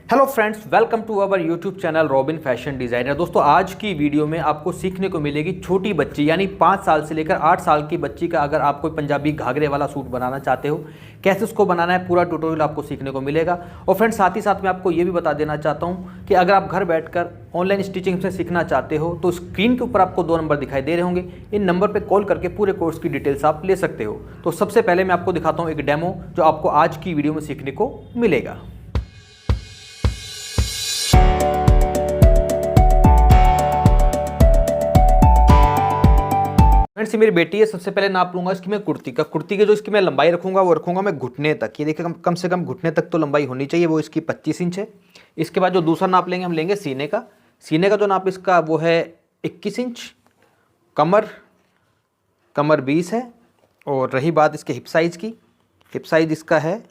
Hello friends, welcome to our YouTube channel Robin fashion designer. दोस्तों, आज की video में आपको सीखने को मिलेगी छोटी बच्ची यानी 5 साल से लेकर 8 साल की बच्ची का अगर आप कोई पंजाबी घाघरे वाला सूट बनाना चाहते हो, कैसे उसको बनाना है, पूरा ट्यूटोरियल आपको सीखने को मिलेगा। और फ्रेंड्स, साथ ही साथ मैं आपको ये भी बता देना चाहता हूँ कि अगर आप घर बैठकर ऑनलाइन स्टिचिंग से सीखना चाहते हो तो स्क्रीन के ऊपर आपको 2 नंबर दिखाई दे रहे होंगे। इन नंबर पर कॉल करके पूरे कोर्स की डिटेल्स आप ले सकते हो। तो सबसे पहले मैं आपको दिखाता हूँ एक डेमो जो आपको आज की वीडियो में सीखने को मिलेगा। फ्रेंड्स, ये मेरी बेटी है। सबसे पहले नाप लूंगा इसकी मैं कुर्ती के जो इसकी मैं लंबाई रखूंगा वो रखूंगा मैं घुटने तक। ये देखिए, कम से कम घुटने तक तो लंबाई होनी चाहिए, वो इसकी 25 इंच है। इसके बाद जो दूसरा नाप लेंगे, हम लेंगे सीने का जो नाप इसका वो है 21 इंच। कमर 20 है। और रही बात इसके हिप साइज़ की, हिप साइज़ इसका है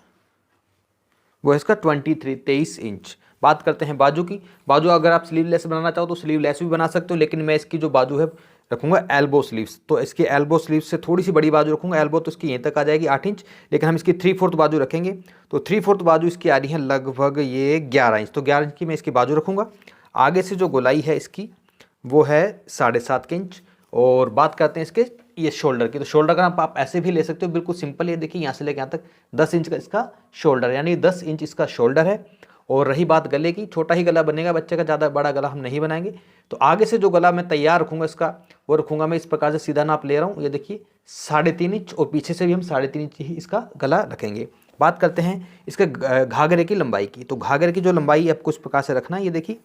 वो इसका 23 इंच। बात करते हैं बाजू की। बाजू अगर आप स्लीवलेस बनाना चाहो तो स्लीवलेस भी बना सकते हो, लेकिन मैं इसकी जो बाजू है रखूंगा एल्बो स्लीव्स। तो इसकी एल्बो स्लीव्स से थोड़ी सी बड़ी बाजू रखूंगा। एल्बो तो इसकी यहीं तक आ जाएगी 8 इंच, लेकिन हम इसकी 3/4 बाजू रखेंगे। तो 3/4 बाजू इसकी आ रही है लगभग ये 11 इंच। तो 11 इंच की मैं इसकी बाजू रखूंगा। आगे से जो गोलाई है इसकी वो है 7.5 इंच। और बात करते हैं इसके ये शोल्डर की। तो शोल्डर का आप ऐसे भी ले सकते हो, बिल्कुल सिंपल। ये देखिए, यहाँ से लेकर यहाँ तक 10 इंच का इसका शोल्डर, यानी 10 इंच इसका शोल्डर है। और रही बात गले की, छोटा ही गला बनेगा बच्चे का, ज़्यादा बड़ा गला हम नहीं बनाएंगे। तो आगे से जो गला मैं तैयार रखूँगा इसका, वो रखूँगा मैं इस प्रकार से। सीधा नाप ले रहा हूँ, ये देखिए 3.5 इंच। और पीछे से भी हम 3.5 इंच ही इसका गला रखेंगे। बात करते हैं इसके घाघरे की लंबाई की। तो घाघरे की जो लंबाई आपको इस प्रकार से रखना है। ये देखिए,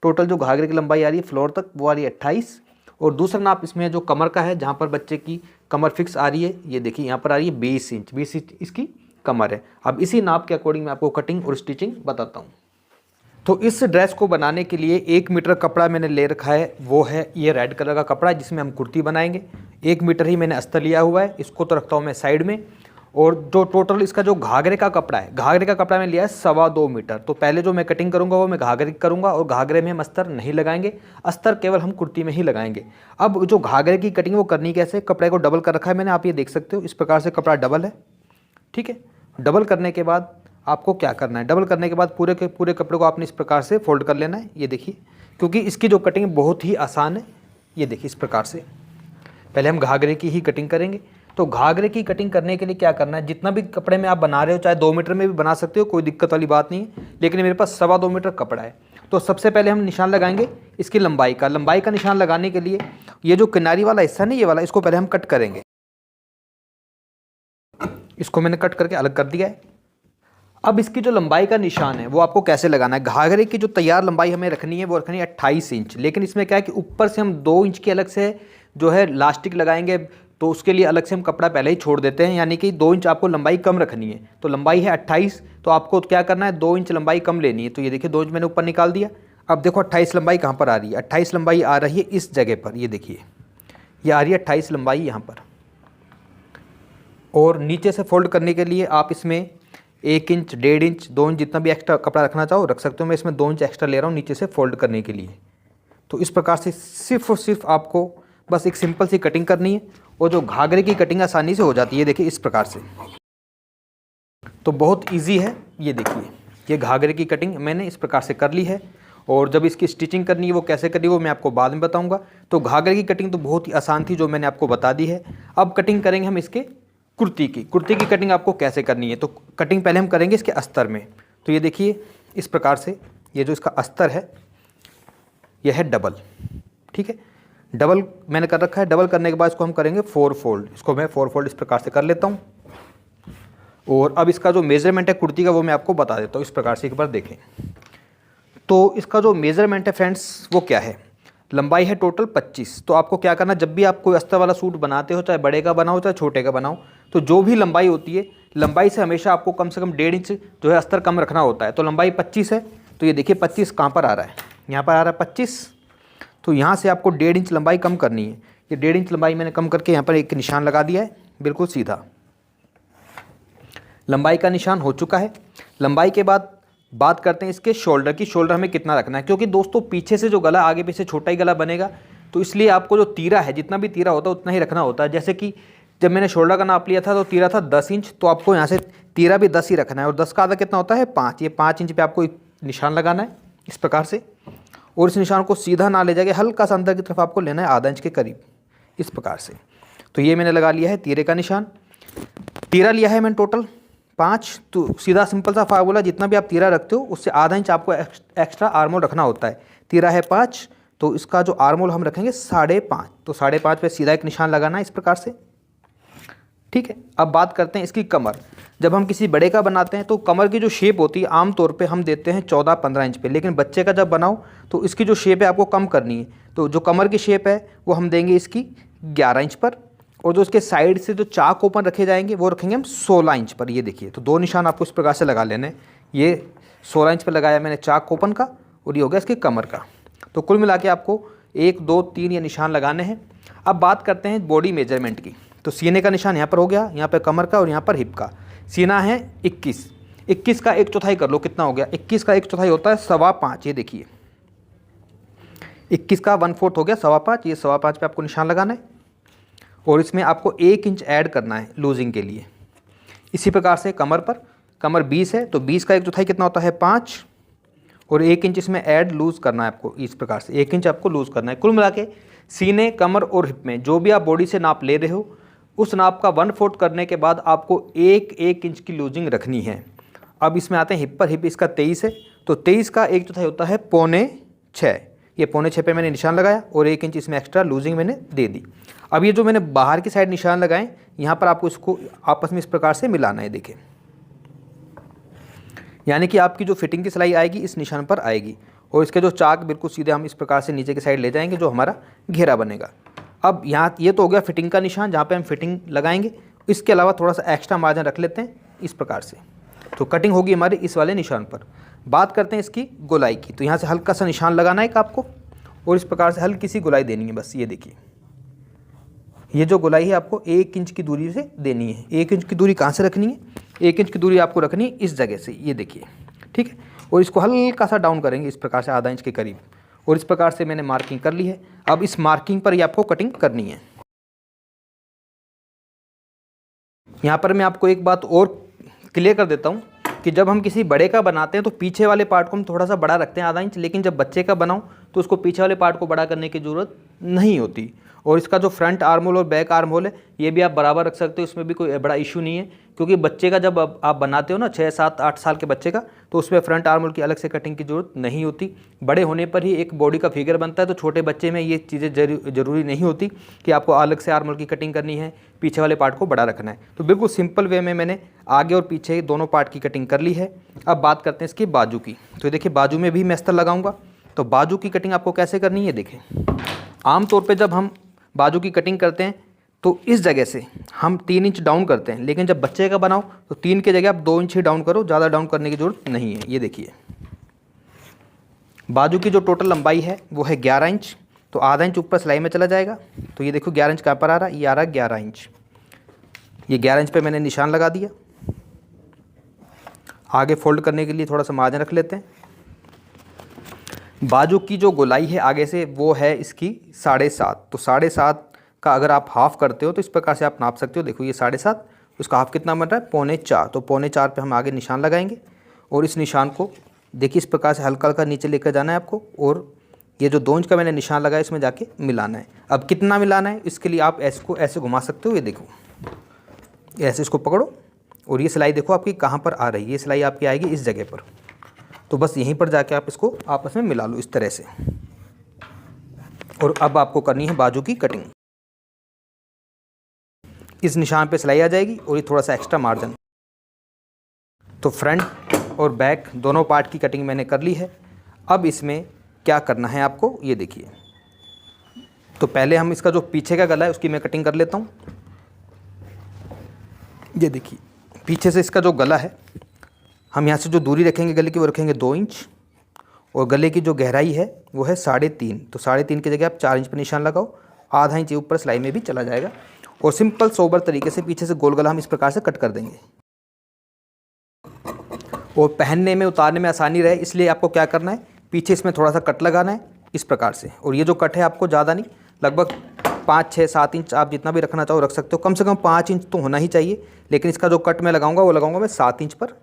टोटल जो घाघरे की लंबाई आ रही है फ्लोर तक वो आ रही है 28। और दूसरा नाप इसमें जो कमर का है, जहाँ पर बच्चे की कमर फिक्स आ रही है, ये देखिए यहाँ पर आ रही है 20 इंच। 20 इंच इसकी कमर है। अब इसी नाप के अकॉर्डिंग मैं आपको कटिंग और स्टिचिंग बताता हूँ। तो इस ड्रेस को बनाने के लिए 1 मीटर कपड़ा मैंने ले रखा है, वो है ये रेड कलर का कपड़ा जिसमें हम कुर्ती बनाएंगे। 1 मीटर ही मैंने अस्तर लिया हुआ है, इसको तो रखता हूँ मैं साइड में। और जो टोटल इसका जो घाघरे का कपड़ा है, घाघरे का कपड़ा मैंने लिया है 2.25 मीटर। तो पहले जो मैं कटिंग करूँगा वो मैं घाघरे की करूँगा, और घाघरे में हम अस्तर नहीं लगाएंगे। अस्तर केवल हम कुर्ती में ही लगाएंगे। अब जो घाघरे की कटिंग वो करनी कैसे, कपड़े को डबल कर रखा है मैंने, आप ये देख सकते हो। इस प्रकार से कपड़ा डबल है, ठीक है। डबल करने के बाद आपको क्या करना है, डबल करने के बाद पूरे के पूरे कपड़े को आपने इस प्रकार से फोल्ड कर लेना है। ये देखिए, क्योंकि इसकी जो कटिंग बहुत ही आसान है। ये देखिए, इस प्रकार से पहले हम घाघरे की ही कटिंग करेंगे। तो घाघरे की कटिंग करने के लिए क्या करना है, जितना भी कपड़े में आप बना रहे हो, चाहे 2 मीटर में भी बना सकते हो, कोई दिक्कत वाली बात नहीं है। लेकिन मेरे पास 2.25 मीटर कपड़ा है। तो सबसे पहले हम निशान लगाएंगे इसकी लंबाई का निशान लगाने के लिए ये जो किनारी वाला हिस्सा नहीं, ये वाला, इसको पहले हम कट करेंगे। इसको मैंने कट करके अलग कर दिया है। अब इसकी जो लंबाई का निशान है वो आपको कैसे लगाना है। घाघरे की जो तैयार लंबाई हमें रखनी है वो रखनी है 28 इंच। लेकिन इसमें क्या है कि ऊपर से हम 2 इंच की अलग से जो है लास्टिक लगाएंगे, तो उसके लिए अलग से हम कपड़ा पहले ही छोड़ देते हैं। यानी कि 2 इंच आपको लंबाई कम रखनी है। तो लंबाई है 28, तो आपको क्या करना है, 2 इंच लंबाई कम लेनी है। तो ये देखिए, 2 इंच मैंने ऊपर निकाल दिया। अब देखो 28 लंबाई कहाँ पर आ रही है, 28 लंबाई आ रही है इस जगह पर। ये देखिए, ये आ रही है 28 लंबाई यहाँ पर। और नीचे से फोल्ड करने के लिए आप इसमें 1 इंच, 1.5 इंच, 2 इंच जितना भी एक्स्ट्रा कपड़ा रखना चाहो रख सकते हो। मैं इसमें 2 इंच एक्स्ट्रा ले रहा हूँ नीचे से फोल्ड करने के लिए। तो इस प्रकार से सिर्फ और सिर्फ आपको बस एक सिंपल सी कटिंग करनी है, और जो घाघरे की कटिंग आसानी से हो जाती है। देखिए इस प्रकार से, तो बहुत ईजी है। ये देखिए, ये घाघरे की कटिंग मैंने इस प्रकार से कर ली है। और जब इसकी स्टिचिंग करनी है वो कैसे करनी है वो मैं आपको बाद में बताऊँगा। तो घाघरे की कटिंग तो बहुत ही आसान थी, जो मैंने आपको बता दी है। अब कटिंग करेंगे हम इसके कुर्ती की कटिंग आपको कैसे करनी है। तो कटिंग पहले हम करेंगे इसके अस्तर में। तो ये देखिए, इस प्रकार से ये जो इसका अस्तर है यह है डबल, ठीक है। डबल मैंने कर रखा है। डबल करने के बाद इसको हम करेंगे 4 फोल्ड। इसको मैं 4 फोल्ड इस प्रकार से कर लेता हूँ। और अब इसका जो मेजरमेंट है कुर्ती का वो मैं आपको बता देता हूँ। इस प्रकार से एक बार देखें। तो इसका जो मेजरमेंट है फ्रेंड्स वो क्या है, लंबाई है टोटल 25। तो आपको क्या करना, जब भी आप कोई अस्तर वाला सूट बनाते हो, चाहे बड़े का बनाओ चाहे छोटे का बनाओ, तो जो भी लंबाई होती है, लंबाई से हमेशा आपको कम से कम 1.5 इंच जो है अस्तर कम रखना होता है। तो लंबाई 25 है। तो ये देखिए 25 कहाँ पर आ रहा है, यहाँ पर आ रहा है 25। तो यहाँ से आपको 1.5 इंच लंबाई कम करनी है। ये 1.5 इंच लंबाई मैंने कम करके यहाँ पर एक निशान लगा दिया है, बिल्कुल सीधा। लंबाई का निशान हो चुका है। लंबाई के बाद बात करते हैं इसके शोल्डर की। शोल्डर हमें कितना रखना है, क्योंकि दोस्तों पीछे से जो गला, आगे पीछे छोटा ही गला बनेगा। तो इसलिए आपको जो तीरा है, जितना भी तीरा होता है उतना ही रखना होता है। जैसे कि जब मैंने शोल्डर का नाप लिया था तो तीरा था 10 इंच, तो आपको यहाँ से तीरा भी 10 ही रखना है। और 10 का आधा कितना होता है, 5। ये 5 इंच पे आपको निशान लगाना है इस प्रकार से, और इस निशान को सीधा ना ले जाके हल्का सा अंदर की तरफ आपको लेना है, आधा इंच के करीब इस प्रकार से। तो ये मैंने लगा लिया है तीरे का निशान। तीरा लिया है मैंने टोटल 5, तो सीधा सिंपल सा फार्मूला, जितना भी आप तीरा रखते हो उससे आधा इंच आपको एक्स्ट्रा आर्मोल रखना होता है। तीरा है 5, तो इसका जो आर्मोल हम रखेंगे 5.5, तो 5.5 पे सीधा एक निशान लगाना है इस प्रकार से, ठीक है। अब बात करते हैं इसकी कमर। जब हम किसी बड़े का बनाते हैं तो कमर की जो शेप होती है आमतौर पे हम देते हैं 14-15 इंच पे, लेकिन बच्चे का जब बनाओ तो इसकी जो शेप है आपको कम करनी है, तो जो कमर की शेप है वो हम देंगे इसकी 11 इंच पर, और जो उसके साइड से जो चाक ओपन रखे जाएंगे वो रखेंगे हम 16 इंच पर। ये देखिए, तो 2 निशान आपको इस प्रकार से लगा लेने। ये 16 इंच पर लगाया मैंने चाक ओपन का, और ये हो गया इसके कमर का। तो कुल मिला के आपको 1, 2, 3 ये निशान लगाने हैं। अब बात करते हैं बॉडी मेजरमेंट की। तो सीने का निशान यहाँ पर हो गया, यहाँ पर कमर का और यहाँ पर हिप का। सीना है 21 का 1/4 कर लो, कितना हो गया? 21 का 1/4 होता है 5.25। ये देखिए 21 का 1/4 हो गया 5.25। ये 5.25 पे आपको निशान लगाना है, और इसमें आपको 1 इंच ऐड करना है लूजिंग के लिए। इसी प्रकार से कमर पर, कमर 20 है तो 20 का 1/4 कितना होता है 5, और 1 इंच इसमें ऐड लूज़ करना है आपको इस प्रकार से, 1 इंच आपको लूज़ करना है। कुल मिला के सीने, कमर और हिप में जो भी आप बॉडी से नाप ले रहे हो उस नाप का 1/4 करने के बाद आपको 1 इंच की लूजिंग रखनी है। अब इसमें आते हैं हिप पर। हिप इसका 23 है, तो 23 का 1/4 होता है 5.25। ये 5.25 पे मैंने निशान लगाया, और 1 इंच इसमें एक्स्ट्रा लूजिंग मैंने दे दी। अब ये जो मैंने बाहर की साइड निशान लगाए, यहाँ पर आपको इसको आपस में इस प्रकार से मिलाना है। देखिए, यानी कि आपकी जो फिटिंग की सिलाई आएगी इस निशान पर आएगी, और इसके जो चाक बिल्कुल सीधे हम इस प्रकार से नीचे की साइड ले जाएंगे, जो हमारा घेरा बनेगा। अब यहाँ ये तो हो गया फिटिंग का निशान, जहाँ पे हम फिटिंग लगाएंगे। इसके अलावा थोड़ा सा एक्स्ट्रा मार्जिन रख लेते हैं इस प्रकार से, तो कटिंग होगी हमारी इस वाले निशान पर। बात करते हैं इसकी गोलाई की। तो यहाँ से हल्का सा निशान लगाना है आपको, और इस प्रकार से हल्की सी गोलाई देनी है बस। ये देखिए, ये जो गोलाई है आपको 1 इंच की दूरी से देनी है। 1 इंच की दूरी कहाँ से रखनी है? 1 इंच की दूरी आपको रखनी है इस जगह से, ये देखिए, ठीक है। और इसको हल्का सा डाउन करेंगे इस प्रकार से, आधा इंच के करीब, और इस प्रकार से मैंने मार्किंग कर ली है। अब इस मार्किंग पर ही आपको कटिंग करनी है। यहाँ पर मैं आपको एक बात और क्लियर कर देता हूँ कि जब हम किसी बड़े का बनाते हैं तो पीछे वाले पार्ट को हम थोड़ा सा बड़ा रखते हैं, आधा इंच, लेकिन जब बच्चे का बनाऊँ तो उसको पीछे वाले पार्ट को बड़ा करने की ज़रूरत नहीं होती। और इसका जो फ्रंट आर्म होल और बैक आर्म होल है ये भी आप बराबर रख सकते हो, इसमें भी कोई बड़ा इशू नहीं है, क्योंकि बच्चे का जब आप बनाते हो ना 6, 7, 8 साल के बच्चे का, तो उसमें फ्रंट आर्म होल की अलग से कटिंग की ज़रूरत नहीं होती। बड़े होने पर ही एक बॉडी का फिगर बनता है, तो छोटे बच्चे में ये चीज़ें ज़रूरी नहीं होती कि आपको अलग से आर्म होल की कटिंग करनी है, पीछे वाले पार्ट को बड़ा रखना है। तो बिल्कुल सिंपल वे में मैंने आगे और पीछे दोनों पार्ट की कटिंग कर ली है। अब बात करते हैं इसकी बाजू की। तो देखिए, बाजू में भी मैं अस्तर लगाऊंगा। तो बाजू की कटिंग आपको कैसे करनी है? देखें, आमतौर पे जब हम बाजू की कटिंग करते हैं तो इस जगह से हम 3 इंच डाउन करते हैं, लेकिन जब बच्चे का बनाओ तो 3 की जगह आप 2 इंच ही डाउन करो, ज़्यादा डाउन करने की ज़रूरत नहीं है। ये देखिए, बाजू की जो टोटल लंबाई है वो है 11 इंच, तो आधा इंच ऊपर सिलाई में चला जाएगा। तो ये देखो 11 इंच कहाँ पर आ रहा है? ये आ रहा है 11 इंच। ये 11 इंच पे मैंने निशान लगा दिया। आगे फोल्ड करने के लिए थोड़ा सा मार्जिन रख लेते हैं। बाजू की जो गोलाई है आगे से वो है इसकी 7.5, तो 7.5 का अगर आप हाफ़ करते हो तो इस प्रकार से आप नाप सकते हो। देखो ये 7.5, उसका हाफ़ कितना बन रहा है? 4.25। तो 4.25 पे हम आगे निशान लगाएंगे, और इस निशान को देखिए इस प्रकार से हल्का हल्का नीचे लेकर जाना है आपको, और ये जो 2 इंच का मैंने निशान लगाया इसमें जाके मिलाना है। अब कितना मिलाना है इसके लिए आप इसको ऐसे घुमा सकते हो। ये देखो, ऐसे इसको पकड़ो, और ये सिलाई देखो आपकी कहाँ पर आ रही है। ये सिलाई आपकी आएगी इस जगह पर, तो बस यहीं पर जाके आप इसको आपस में मिला लो इस तरह से। और अब आपको करनी है बाजू की कटिंग। इस निशान पे सिलाई आ जाएगी, और ये थोड़ा सा एक्स्ट्रा मार्जिन। तो फ्रंट और बैक दोनों पार्ट की कटिंग मैंने कर ली है। अब इसमें क्या करना है आपको, ये देखिए। तो पहले हम इसका जो पीछे का गला है उसकी मैं कटिंग कर लेता हूँ। ये देखिए, पीछे से इसका जो गला है, हम यहाँ से जो दूरी रखेंगे गले की वो रखेंगे 2 इंच, और गले की जो गहराई है वो है 3.5। तो 3.5 की जगह आप 4 इंच पर निशान लगाओ, आधा इंच ऊपर सिलाई में भी चला जाएगा। और सिंपल सोबर तरीके से पीछे से गोल गला हम इस प्रकार से कट कर देंगे। और पहनने में उतारने में आसानी रहे इसलिए आपको क्या करना है, पीछे इसमें थोड़ा सा कट लगाना है इस प्रकार से। और ये जो कट है आपको ज़्यादा नहीं, लगभग 5, 6, 7 इंच आप जितना भी रखना चाहो रख सकते हो। कम से कम 5 इंच तो होना ही चाहिए, लेकिन इसका जो कट मैं लगाऊंगा वो लगाऊंगा मैं 7 इंच पर।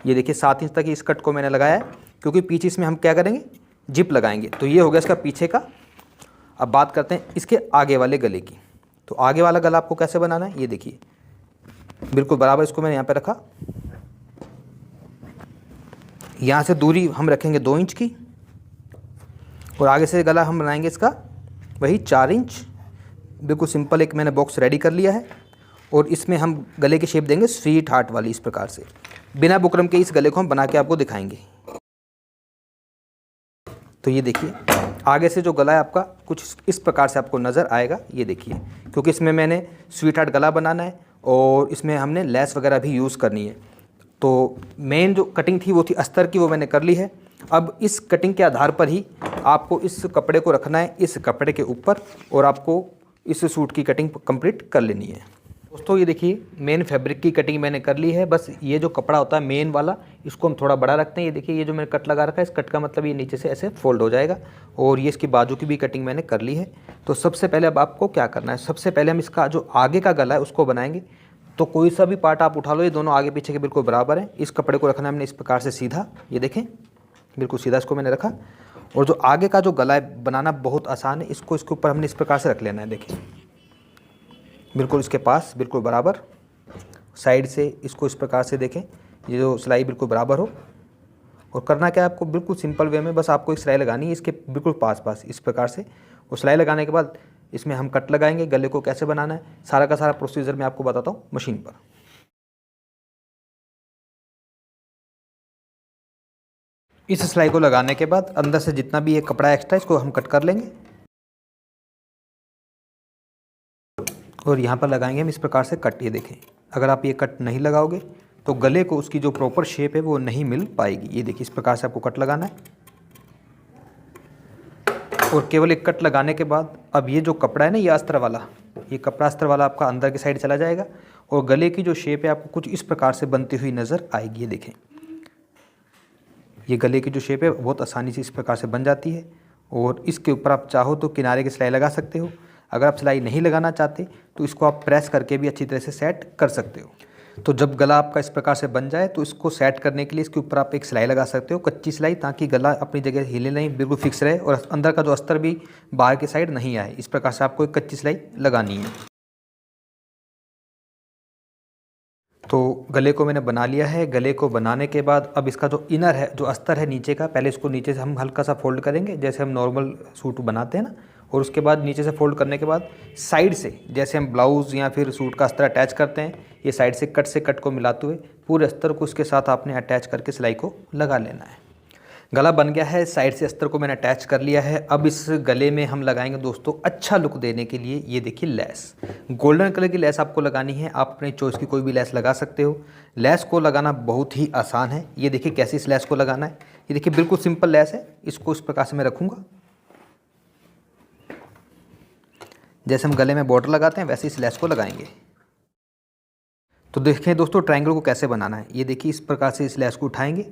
ये देखिए 7 इंच तक इस कट को मैंने लगाया है, क्योंकि पीछे इसमें हम क्या करेंगे, जिप लगाएंगे। तो ये हो गया इसका पीछे का। अब बात करते हैं इसके आगे वाले गले की। तो आगे वाला गला आपको कैसे बनाना है, ये देखिए बिल्कुल बराबर इसको मैंने यहाँ पे रखा। यहाँ से दूरी हम रखेंगे 2 इंच की, और आगे से गला हम बनाएंगे इसका वही 4 इंच। बिल्कुल सिंपल एक मैंने बॉक्स रेडी कर लिया है, और इसमें हम गले की शेप देंगे स्वीट हार्ट वाली। इस प्रकार से बिना बुकरम के इस गले को हम बना के आपको दिखाएंगे। तो ये देखिए आगे से जो गला है आपका कुछ इस प्रकार से आपको नज़र आएगा। ये देखिए, क्योंकि इसमें मैंने स्वीट हार्ट गला बनाना है और इसमें हमने लेस वगैरह भी यूज़ करनी है। तो मेन जो कटिंग थी वो थी अस्तर की, वो मैंने कर ली है। अब इस कटिंग के आधार पर ही आपको इस कपड़े को रखना है इस कपड़े के ऊपर, और आपको इस सूट की कटिंग कंप्लीट कर लेनी है। दोस्तों ये देखिए मेन फैब्रिक की कटिंग मैंने कर ली है। बस ये जो कपड़ा होता है मेन वाला, इसको हम थोड़ा बड़ा रखते हैं। ये देखिए ये जो मैंने कट लगा रखा है, इस कट का मतलब ये नीचे से ऐसे फोल्ड हो जाएगा। और ये इसकी बाजू की भी कटिंग मैंने कर ली है। तो सबसे पहले अब आपको क्या करना है, सबसे पहले हम इसका जो आगे का गला है उसको बनाएंगे। तो कोई सा भी पार्ट आप उठा लो, ये दोनों आगे पीछे के बिल्कुल बराबर है। इस कपड़े को रखना है हमने इस प्रकार से सीधा, ये देखें बिल्कुल सीधा इसको मैंने रखा। और जो आगे का जो गला है बनाना बहुत आसान है। इसको इसके ऊपर हमने इस प्रकार से रख लेना है, देखिए बिल्कुल इसके पास बिल्कुल बराबर। साइड से इसको इस प्रकार से देखें, ये जो सिलाई बिल्कुल बराबर हो। और करना क्या है आपको, बिल्कुल सिंपल वे में बस आपको एक सिलाई लगानी है इसके बिल्कुल पास इस प्रकार से। और सिलाई लगाने के बाद इसमें हम कट लगाएंगे। गले को कैसे बनाना है सारा का सारा प्रोसीजर मैं आपको बताता हूँ मशीन पर। इस सिलाई को लगाने के बाद अंदर से जितना भी ये कपड़ा एक्स्ट्रा इसको हम कट कर लेंगे, और यहाँ पर लगाएंगे हम इस प्रकार से कट। ये देखें अगर आप ये कट नहीं लगाओगे तो गले को उसकी जो प्रॉपर शेप है वो नहीं मिल पाएगी। ये देखिए इस प्रकार से आपको कट लगाना है। और केवल एक कट लगाने के बाद अब ये जो कपड़ा है ना, ये अस्तर वाला, ये कपड़ा अस्तर वाला आपका अंदर की साइड चला जाएगा, और गले की जो शेप है आपको कुछ इस प्रकार से बनती हुई नज़र आएगी। ये देखें ये गले की जो शेप है बहुत आसानी से इस प्रकार से बन जाती है। और इसके ऊपर आप चाहो तो किनारे की सिलाई लगा सकते हो। अगर आप सिलाई नहीं लगाना चाहते तो इसको आप प्रेस करके भी अच्छी तरह से सेट कर सकते हो। तो जब गला आपका इस प्रकार से बन जाए तो इसको सेट करने के लिए इसके ऊपर आप एक सिलाई लगा सकते हो, कच्ची सिलाई, ताकि गला अपनी जगह हिले नहीं, बिल्कुल फिक्स रहे, और अंदर का जो अस्तर भी बाहर की साइड नहीं आए। इस प्रकार से आपको एक कच्ची सिलाई लगानी है। तो गले को मैंने बना लिया है। गले को बनाने के बाद अब इसका जो इनर है, जो अस्तर है नीचे का, पहले इसको नीचे से हम हल्का सा फोल्ड करेंगे जैसे हम नॉर्मल सूट बनाते हैं ना। और उसके बाद नीचे से फोल्ड करने के बाद साइड से जैसे हम ब्लाउज़ या फिर सूट का अस्तर अटैच करते हैं, ये साइड से कट को मिलाते हुए पूरे अस्तर को उसके साथ आपने अटैच करके सिलाई को लगा लेना है। गला बन गया है, साइड से अस्तर को मैंने अटैच कर लिया है। अब इस गले में हम लगाएंगे दोस्तों अच्छा लुक देने के लिए, ये देखिए लेस, गोल्डन कलर की लेस आपको लगानी है। आप अपनी चॉइस की कोई भी लेस लगा सकते हो। लेस को लगाना बहुत ही आसान है। ये देखिए कैसे इस लेस को लगाना है। ये देखिए बिल्कुल सिंपल लेस है। इसको इस प्रकार से मैं रखूँगा, जैसे हम गले में बॉर्डर लगाते हैं वैसे इस लेस को लगाएंगे। तो देखें दोस्तों ट्रायंगल को कैसे बनाना है। ये देखिए इस प्रकार से इस लेस को उठाएंगे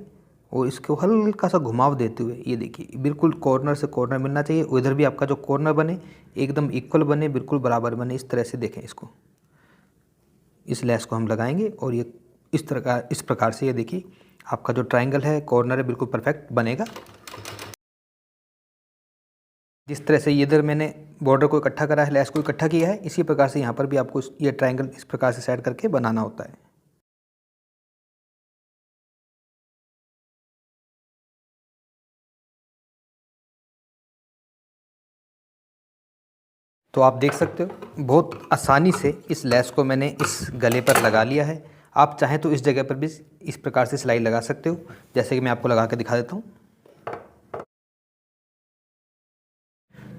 और इसको हल्का सा घुमाव देते हुए, ये देखिए बिल्कुल कॉर्नर से कॉर्नर मिलना चाहिए। उधर भी आपका जो कॉर्नर बने एकदम इक्वल बने, बिल्कुल बराबर बने। इस तरह से देखें इसको, इस लेस को हम लगाएंगे और ये इस प्रकार से ये देखिए आपका जो ट्रायंगल है, कॉर्नर है, बिल्कुल परफेक्ट बनेगा। जिस तरह से इधर मैंने बॉर्डर को इकट्ठा करा है, लेस को इकट्ठा किया है, इसी प्रकार से यहाँ पर भी आपको ये ट्रायंगल इस प्रकार से सेट करके बनाना होता है। तो आप देख सकते हो बहुत आसानी से इस लेस को मैंने इस गले पर लगा लिया है। आप चाहें तो इस जगह पर भी इस प्रकार से सिलाई लगा सकते हो, जैसे कि मैं आपको लगा के दिखा देता हूँ।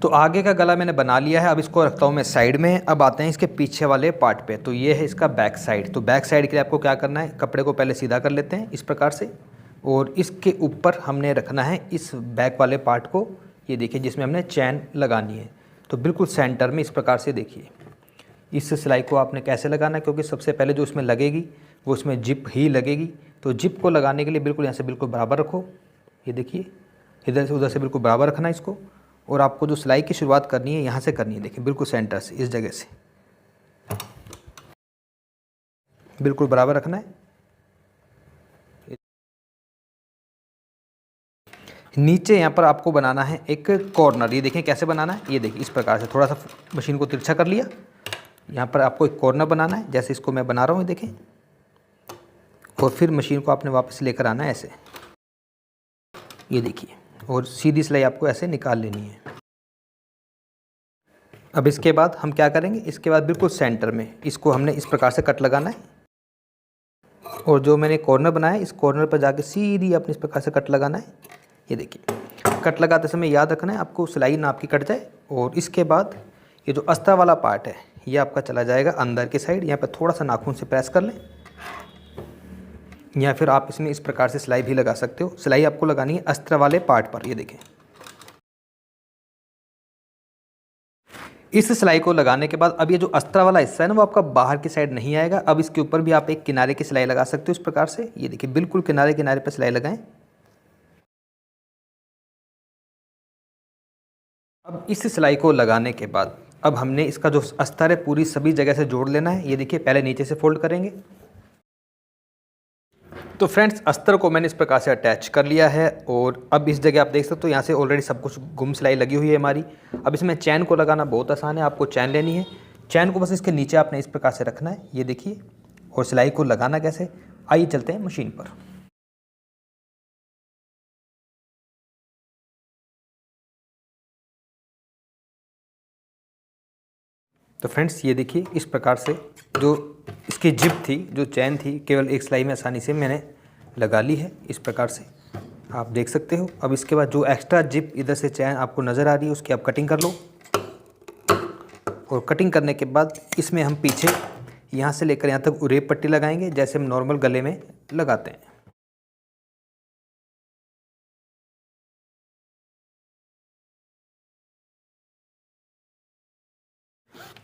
तो आगे का गला मैंने बना लिया है। अब इसको रखता हूँ मैं साइड में। अब आते हैं इसके पीछे वाले पार्ट पे। तो ये है इसका बैक साइड। तो बैक साइड के लिए आपको क्या करना है, कपड़े को पहले सीधा कर लेते हैं इस प्रकार से, और इसके ऊपर हमने रखना है इस बैक वाले पार्ट को। ये देखिए जिसमें हमने चैन लगानी है, तो बिल्कुल सेंटर में इस प्रकार से देखिए। इस सिलाई को आपने कैसे लगाना है, क्योंकि सबसे पहले जो इसमें लगेगी वो इसमें जिप ही लगेगी। तो जिप को लगाने के लिए बिल्कुल यहाँ से बिल्कुल बराबर रखो। ये देखिए इधर से उधर से बिल्कुल बराबर रखना है इसको। और आपको जो सिलाई की शुरुआत करनी है यहाँ से करनी है, देखिए बिल्कुल सेंटर से, इस जगह से बिल्कुल बराबर रखना है। नीचे यहाँ पर आपको बनाना है एक कॉर्नर। ये देखें कैसे बनाना है, ये देखिए इस प्रकार से थोड़ा सा मशीन को तिरछा कर लिया। यहाँ पर आपको एक कॉर्नर बनाना है, जैसे इसको मैं बना रहा हूँ, देखें। और फिर मशीन को आपने वापस लेकर आना है ऐसे, ये देखिए, और सीधी सिलाई आपको ऐसे निकाल लेनी है। अब इसके बाद हम क्या करेंगे, इसके बाद बिल्कुल सेंटर में इसको हमने इस प्रकार से कट लगाना है। और जो मैंने कॉर्नर बनाया है, इस कॉर्नर पर जाके सीधी अपने इस प्रकार से कट लगाना है। ये देखिए, कट लगाते समय याद रखना है आपको सिलाई ना आपकी कट जाए। और इसके बाद ये जो अस्तर वाला पार्ट है ये आपका चला जाएगा अंदर की साइड। यहाँ पर थोड़ा सा नाखून से प्रेस कर लें, या फिर आप इसमें इस प्रकार से सिलाई भी लगा सकते हो। सिलाई आपको लगानी है अस्तर वाले पार्ट पर। ये देखें, इस सिलाई को लगाने के बाद अब ये जो अस्तर वाला हिस्सा है ना, वो आपका बाहर की साइड नहीं आएगा। अब इसके ऊपर भी आप एक किनारे की सिलाई लगा सकते हो इस प्रकार से। ये देखिए, बिल्कुल किनारे किनारे पर सिलाई लगाएं। अब इस सिलाई को लगाने के बाद अब हमने इसका जो अस्तर है पूरी सभी जगह से जोड़ लेना है। ये देखिए, पहले नीचे से फोल्ड करेंगे। तो फ्रेंड्स, अस्तर को मैंने इस प्रकार से अटैच कर लिया है। और अब इस जगह आप देख सकते हो यहाँ से ऑलरेडी सब कुछ गुम सिलाई लगी हुई है हमारी। अब इसमें चैन को लगाना बहुत आसान है। आपको चैन लेनी है, चैन को बस इसके नीचे आपने इस प्रकार से रखना है, ये देखिए। और सिलाई को लगाना कैसे, आइए चलते हैं मशीन पर। तो फ्रेंड्स, ये देखिए इस प्रकार से जो इसकी जिप थी, जो चैन थी, केवल एक सिलाई में आसानी से मैंने लगा ली है। इस प्रकार से आप देख सकते हो। अब इसके बाद जो एक्स्ट्रा जिप इधर से चैन आपको नज़र आ रही है उसकी आप कटिंग कर लो। और कटिंग करने के बाद इसमें हम पीछे यहाँ से लेकर यहाँ तक उरेप पट्टी लगाएंगे, जैसे हम नॉर्मल गले में लगाते हैं।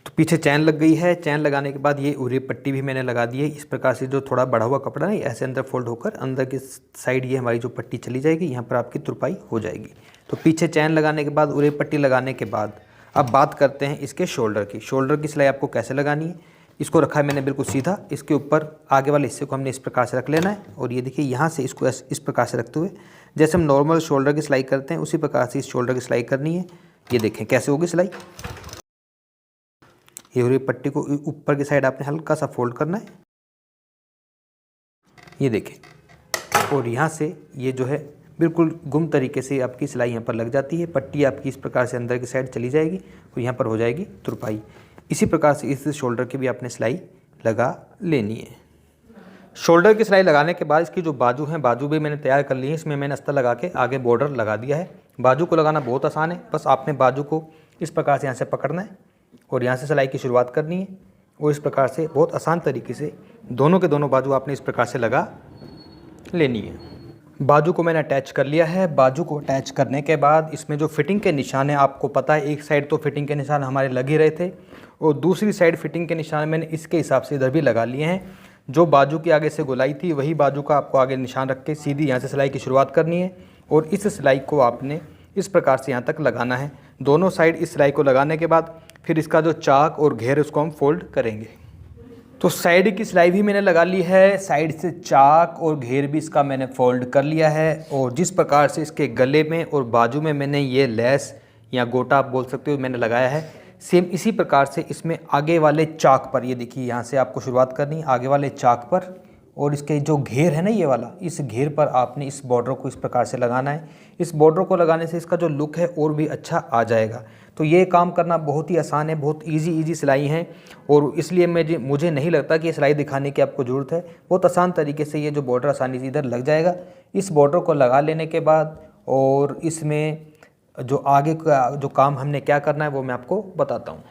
तो पीछे चैन लग गई है। चैन लगाने के बाद ये उरेप पट्टी भी मैंने लगा दी है। इस प्रकार से जो थोड़ा बढ़ा हुआ कपड़ा है ऐसे अंदर फोल्ड होकर अंदर की साइड ये हमारी जो पट्टी चली जाएगी, यहाँ पर आपकी तुरपाई हो जाएगी। तो पीछे चैन लगाने के बाद, उरेप पट्टी लगाने के बाद अब बात करते हैं इसके शोल्डर की। शोल्डर की सिलाई आपको कैसे लगानी है, इसको रखा है मैंने बिल्कुल सीधा। इसके ऊपर आगे वाले हिस्से को हमने इस प्रकार से रख लेना है। और ये देखिए, यहाँ से इसको इस प्रकार से रखते हुए जैसे हम नॉर्मल शोल्डर की सिलाई करते हैं उसी प्रकार से इस शोल्डर की सिलाई करनी है। ये देखें कैसे होगी सिलाई। ये उरेप पट्टी को ऊपर की साइड आपने हल्का सा फोल्ड करना है, ये देखें। और यहाँ से ये जो है बिल्कुल गुम तरीके से आपकी सिलाई यहाँ पर लग जाती है। पट्टी आपकी इस प्रकार से अंदर की साइड चली जाएगी और यहाँ पर हो जाएगी तुरपाई। इसी प्रकार से इस शोल्डर की भी आपने सिलाई लगा लेनी है। शोल्डर की सिलाई लगाने के बाद इसकी जो बाजू हैं, बाजू भी मैंने तैयार कर ली है। इसमें मैंने अस्तर लगा के आगे बॉर्डर लगा दिया है। बाजू को लगाना बहुत आसान है, बस आपने बाजू को इस प्रकार से यहाँ से पकड़ना है और यहाँ से सिलाई की शुरुआत करनी है। और इस प्रकार से बहुत आसान तरीके से दोनों के दोनों बाजू आपने इस प्रकार से लगा लेनी है। बाजू को मैंने अटैच कर लिया है। बाजू को अटैच करने के बाद इसमें जो फिटिंग के निशान हैं, आपको पता है एक साइड तो फिटिंग के निशान हमारे लग ही रहे थे और दूसरी साइड फिटिंग के निशान मैंने इसके हिसाब से इधर भी लगा लिए हैं। जो बाजू की आगे से गोलाई थी वही बाजू का आपको आगे निशान रख के सीधी यहाँ से सिलाई की शुरुआत करनी है। और इस सिलाई को आपने इस प्रकार से यहाँ तक लगाना है। दोनों साइड इस सिलाई को लगाने के बाद फिर इसका जो चाक और घेर उसको हम फोल्ड करेंगे। तो साइड की सिलाई भी मैंने लगा ली है, साइड से चाक और घेर भी इसका मैंने फोल्ड कर लिया है। और जिस प्रकार से इसके गले में और बाजू में मैंने ये लेस या गोटा आप बोल सकते हो मैंने लगाया है, सेम इसी प्रकार से इसमें आगे वाले चाक पर, ये देखिए यहाँ से आपको शुरुआत करनी है आगे वाले चाक पर। और इसके जो घेर है ना ये वाला, इस घेर पर आपने इस बॉर्डर को इस प्रकार से लगाना है। इस बॉर्डर को लगाने से इसका जो लुक है और भी अच्छा आ जाएगा। तो ये काम करना बहुत ही आसान है, बहुत इजी सिलाई है। और इसलिए मुझे नहीं लगता कि ये सिलाई दिखाने की आपको ज़रूरत है। बहुत आसान तरीके से ये जो बॉर्डर आसानी से इधर लग जाएगा। इस बॉर्डर को लगा लेने के बाद और इसमें जो आगे का जो काम हमने क्या करना है वो मैं आपको बताता हूँ।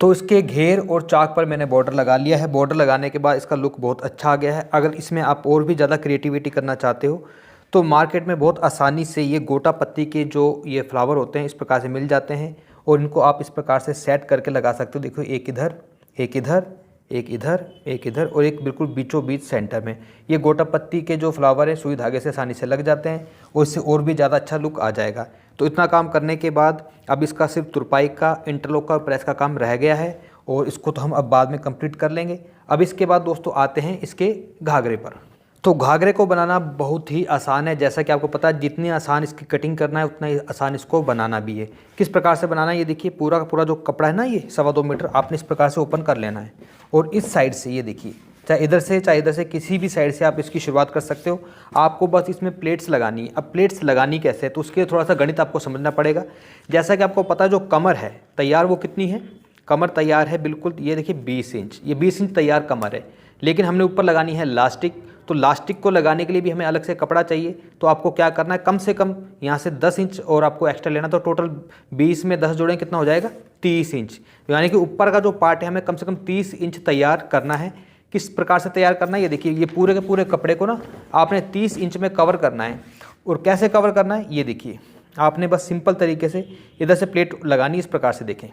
तो इसके घेर और चाक पर मैंने बॉर्डर लगा लिया है। बॉर्डर लगाने के बाद इसका लुक बहुत अच्छा आ गया है। अगर इसमें आप और भी ज़्यादा क्रिएटिविटी करना चाहते हो तो मार्केट में बहुत आसानी से ये गोटा पत्ती के जो ये फ्लावर होते हैं इस प्रकार से मिल जाते हैं और इनको आप इस प्रकार से सेट करके लगा सकते हो। देखो, एक इधर, एक इधर, एक इधर, एक इधर और एक बिल्कुल बीचों बीच सेंटर में। ये गोटा पत्ती के जो फ्लावर हैं सुई धागे से आसानी से लग जाते हैं और इससे और भी ज़्यादा अच्छा लुक आ जाएगा। तो इतना काम करने के बाद अब इसका सिर्फ तुरपाई का, इंटरलॉक का और प्रेस का काम रह गया है और इसको तो हम अब बाद में कंप्लीट कर लेंगे। अब इसके बाद दोस्तों आते हैं इसके घाघरे पर। तो घाघरे को बनाना बहुत ही आसान है, जैसा कि आपको पता है जितनी आसान इसकी कटिंग करना है उतना ही आसान इसको बनाना भी है। किस प्रकार से बनाना है ये देखिए, पूरा का पूरा जो कपड़ा है ना ये 2.25 मीटर आपने इस प्रकार से ओपन कर लेना है और इस साइड से ये देखिए, चाहे इधर से चाहे इधर से किसी भी साइड से आप इसकी शुरुआत कर सकते हो। आपको बस इसमें प्लेट्स लगानी है। अब प्लेट्स लगानी कैसे है तो उसके लिए थोड़ा सा गणित आपको समझना पड़ेगा। जैसा कि आपको पता है जो कमर है तैयार वो कितनी है, कमर तैयार है बिल्कुल ये देखिए 20 इंच, ये 20 इंच तैयार कमर है। लेकिन हमने ऊपर लगानी है लास्टिक, तो लास्टिक को लगाने के लिए भी हमें अलग से कपड़ा चाहिए। तो आपको क्या करना है, कम से कम यहाँ से 10 इंच और आपको एक्स्ट्रा लेना, तो टोटल 20 में 10 जोड़ें कितना हो जाएगा 30 इंच। यानी कि ऊपर का जो पार्ट है हमें कम से कम 30 इंच तैयार करना है। किस प्रकार से तैयार करना है ये देखिए, ये पूरे के पूरे कपड़े को ना आपने 30 इंच में कवर करना है। और कैसे कवर करना है ये देखिए, आपने बस सिंपल तरीके से इधर से प्लेट लगानी, इस प्रकार से देखें,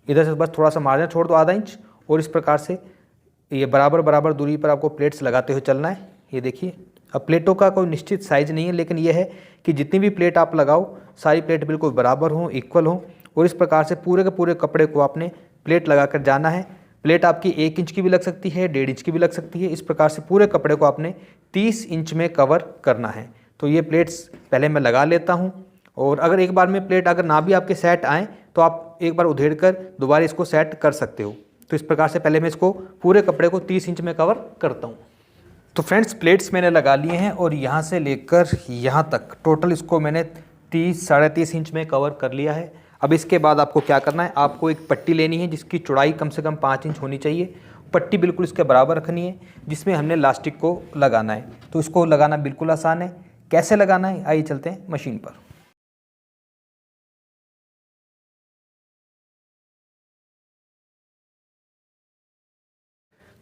इधर से बस थोड़ा सा मार्जिन छोड़ दो आधा इंच और इस प्रकार से ये बराबर बराबर दूरी पर आपको प्लेट्स लगाते हुए चलना है। ये देखिए, अब प्लेटों का कोई निश्चित साइज़ नहीं है, लेकिन ये है कि जितनी भी प्लेट आप लगाओ सारी प्लेट बिल्कुल बराबर हों, इक्वल हों। और इस प्रकार से पूरे के पूरे कपड़े को आपने प्लेट लगा कर जाना है। प्लेट आपकी 1 इंच की भी लग सकती है, 1.5 इंच की भी लग सकती है। इस प्रकार से पूरे कपड़े को आपने 30 इंच में कवर करना है। तो ये प्लेट्स पहले मैं लगा लेता हूँ, और अगर एक बार में प्लेट अगर ना भी आपके सेट आएँ तो आप एक बार उधेड़ कर दोबारा इसको सेट कर सकते हो। तो इस प्रकार से पहले मैं इसको पूरे कपड़े को 30 इंच में कवर करता हूँ। तो फ्रेंड्स प्लेट्स मैंने लगा लिए हैं और यहाँ से लेकर यहाँ तक टोटल इसको मैंने 30 साढ़े 30 इंच में कवर कर लिया है। अब इसके बाद आपको क्या करना है, आपको एक पट्टी लेनी है जिसकी चौड़ाई कम से कम 5 इंच होनी चाहिए। पट्टी बिल्कुल इसके बराबर रखनी है जिसमें हमने लास्टिक को लगाना है। तो इसको लगाना बिल्कुल आसान है। कैसे लगाना है आइए चलते हैं मशीन पर।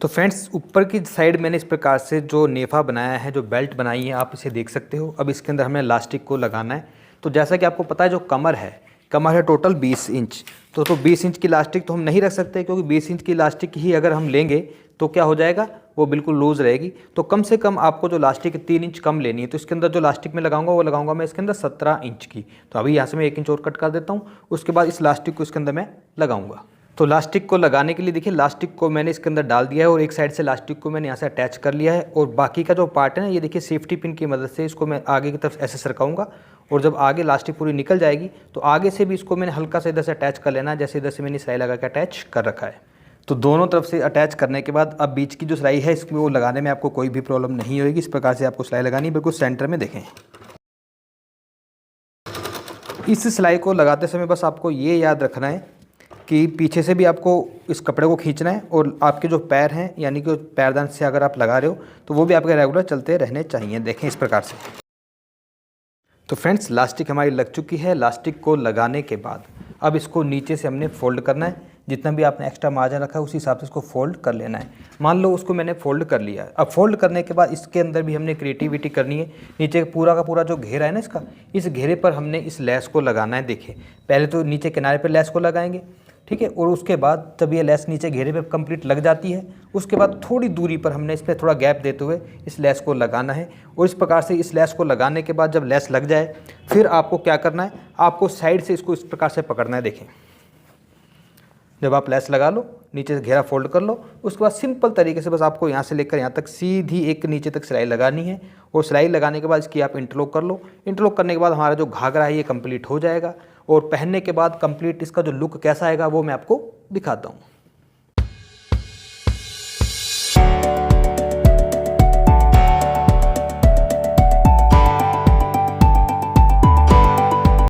तो फ्रेंड्स ऊपर की साइड मैंने इस प्रकार से जो नेफा बनाया है, जो बेल्ट बनाई है, आप इसे देख सकते हो। अब इसके अंदर हमें लास्टिक को लगाना है। तो जैसा कि आपको पता है जो कमर है टोटल 20 इंच। तो 20 इंच की लास्टिक तो हम नहीं रख सकते, क्योंकि 20 इंच की लास्टिक ही अगर हम लेंगे तो क्या हो जाएगा, वो बिल्कुल लूज़ रहेगी। तो कम से कम आपको जो लास्टिक 3 इंच कम लेनी है। तो इसके अंदर जो लास्टिक मैं लगाऊंगा वो लगाऊंगा मैं इसके अंदर 17 इंच की। तो अभी यहाँ से मैं 1 इंच और कट कर देता हूँ। उसके बाद इस लास्टिक को इसके अंदर मैं लगाऊंगा। तो लास्टिक को लगाने के लिए देखिए, लास्टिक को मैंने इसके अंदर डाल दिया है और एक साइड से लास्टिक को मैंने यहाँ से अटैच कर लिया है। और बाकी का जो पार्ट है ना, ये देखिए सेफ्टी पिन की मदद से इसको मैं आगे की तरफ ऐसे सरकाऊंगा। और जब आगे लास्टिक पूरी निकल जाएगी तो आगे से भी इसको मैंने हल्का सा इधर से अटैच कर लेना है, जैसे इधर से मैंने सिलाई लगा के अटैच कर रखा है। तो दोनों तरफ से अटैच करने के बाद अब बीच की जो सिलाई है इसमें वो लगाने में आपको कोई भी प्रॉब्लम नहीं होगी। इस प्रकार से आपको सिलाई लगानी है, बिल्कुल सेंटर में देखें। इस सिलाई को लगाते समय बस आपको ये याद रखना है कि पीछे से भी आपको इस कपड़े को खींचना है और आपके जो पैर हैं, यानी कि पैरदान से अगर आप लगा रहे हो तो वो भी आपके रेगुलर चलते रहने चाहिए। देखें इस प्रकार से। तो फ्रेंड्स लास्टिक हमारी लग चुकी है। लास्टिक को लगाने के बाद अब इसको नीचे से हमने फोल्ड करना है। जितना भी आपने एक्स्ट्रा मार्जिन रखा है उसी हिसाब से इसको फोल्ड कर लेना है। मान लो उसको मैंने फोल्ड कर लिया है। अब फोल्ड करने के बाद इसके अंदर भी हमने क्रिएटिविटी करनी है। नीचे पूरा का पूरा जो घेरा है ना इसका, इस घेरे पर हमने इस लेस को लगाना है। देखिए पहले तो नीचे किनारे पर लेस को लगाएंगे, ठीक है। और उसके बाद जब ये लेस नीचे घेरे पे कंप्लीट लग जाती है, उसके बाद थोड़ी दूरी पर हमने इस पर थोड़ा गैप देते हुए इस लेस को लगाना है। और इस प्रकार से इस लेस को लगाने के बाद जब लेस लग जाए फिर आपको क्या करना है, आपको साइड से इसको इस प्रकार से पकड़ना है। देखें जब आप लेस लगा लो, नीचे से घेरा फोल्ड कर लो, उसके बाद सिंपल तरीके से बस आपको यहाँ से लेकर यहाँ तक सीधी एक नीचे तक सिलाई लगानी है। और सिलाई लगाने के बाद इसकी आप इंटरलॉक कर लो। इंटरलॉक करने के बाद हमारा जो घाघरा है ये कंप्लीट हो जाएगा। और पहनने के बाद कंप्लीट इसका जो लुक कैसा आएगा वो मैं आपको दिखाता हूँ।